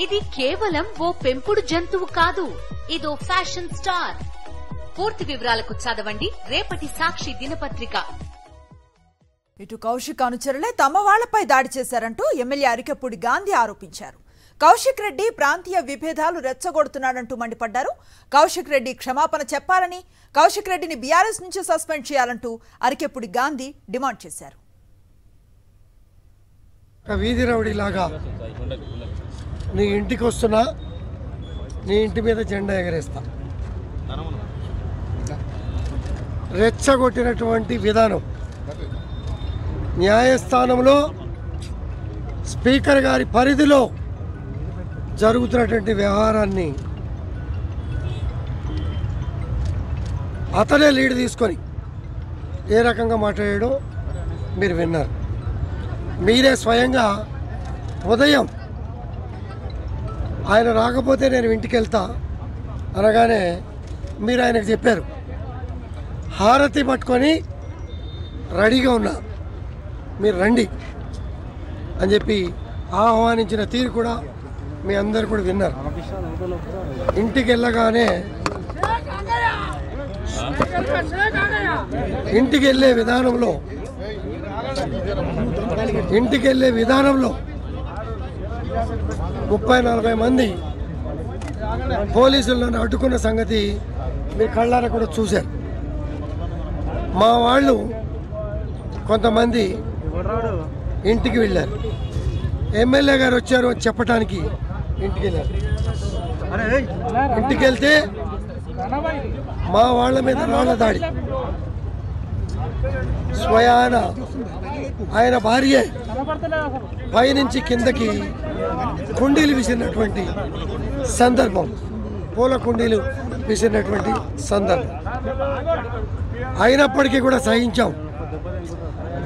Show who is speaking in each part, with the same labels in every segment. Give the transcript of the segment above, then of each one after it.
Speaker 1: ఇది కేవలం ఓ పెంపుడు జంతువు కాదు, ఇదో ఫ్యాషన్ స్టార్. పూర్తి వివరాలకు చదవండి రేపటి సాక్షి దినపత్రిక.
Speaker 2: ఇటు కౌశిక్ అనుచరులే తమ వాళ్లపై దాడి చేశారంటూ ఎమ్మెల్యే అరికెప్పూడి గాంధీ ఆరోపించారు. కౌశిక్ రెడ్డి ప్రాంతీయ విభేదాలు రెచ్చగొడుతున్నాడంటూ మండిపడ్డారు. కౌశిక్ రెడ్డి క్షమాపణ చెప్పాలని, కౌశిక్ రెడ్డిని బీఆర్ఎస్ నుంచి సస్పెండ్ చేయాలంటూ అరికెప్పూడి గాంధీ డిమాండ్ చేశారు.
Speaker 3: వీధి రౌడీలాగా నీ ఇంటికి వస్తున్నా, నీ ఇంటి మీద జెండా ఎగరేస్తా, రెచ్చగొట్టినటువంటి విధానం న్యాయస్థానంలో స్పీకర్ గారి పరిధిలో జరుగుతున్నటువంటి వ్యవహారాన్ని అతనే లీడ్ తీసుకొని ఏ రకంగా మాట్లాడాడో మీరు విన్నారు. మీరే స్వయంగా ఉదయం ఆయన రాకపోతే నేను ఇంటికి వెళ్తా అనగానే మీరు ఆయనకు చెప్పారు, హారతి పట్టుకొని రెడీగా ఉన్నా, మీరు రండి అని చెప్పి ఆహ్వానించిన తీరు కూడా మీ అందరు కూడా విన్నారు. ఇంటికి వెళ్ళగానే ఇంటికి వెళ్ళే విధానంలో 30-40 మంది పోలీసులను అడ్డుకున్న సంగతి మీ కళ్ళారా కూడా చూశారు. మా వాళ్ళు కొంతమంది ఇంటికి వెళ్ళారు, ఎమ్మెల్యే గారు వచ్చారు అని చెప్పడానికి ఇంటికి వెళ్ళారు. ఇంటికి వెళ్తే మా వాళ్ళ మీద రాళ్ల దాడి, స్వయాన ఆయన భార్య పైనుంచి కిందకి కుండీలు విసిరినటువంటి సందర్భం, పూల కుండీలు విసిరినటువంటి సందర్భం. అయినప్పటికీ కూడా సహించాం.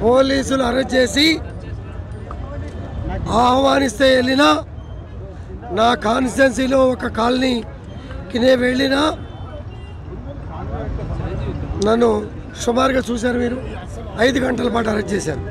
Speaker 3: పోలీసులు అరెస్ట్ చేసి ఆహ్వానిస్తే వెళ్ళినా, నా కాన్స్టిట్యున్సీలో ఒక కాలనీకి నేను వెళ్ళినా నన్ను సుమారుగా చూశారు మీరు, 5 గంటల పాటు అరెస్ట్ చేశారు.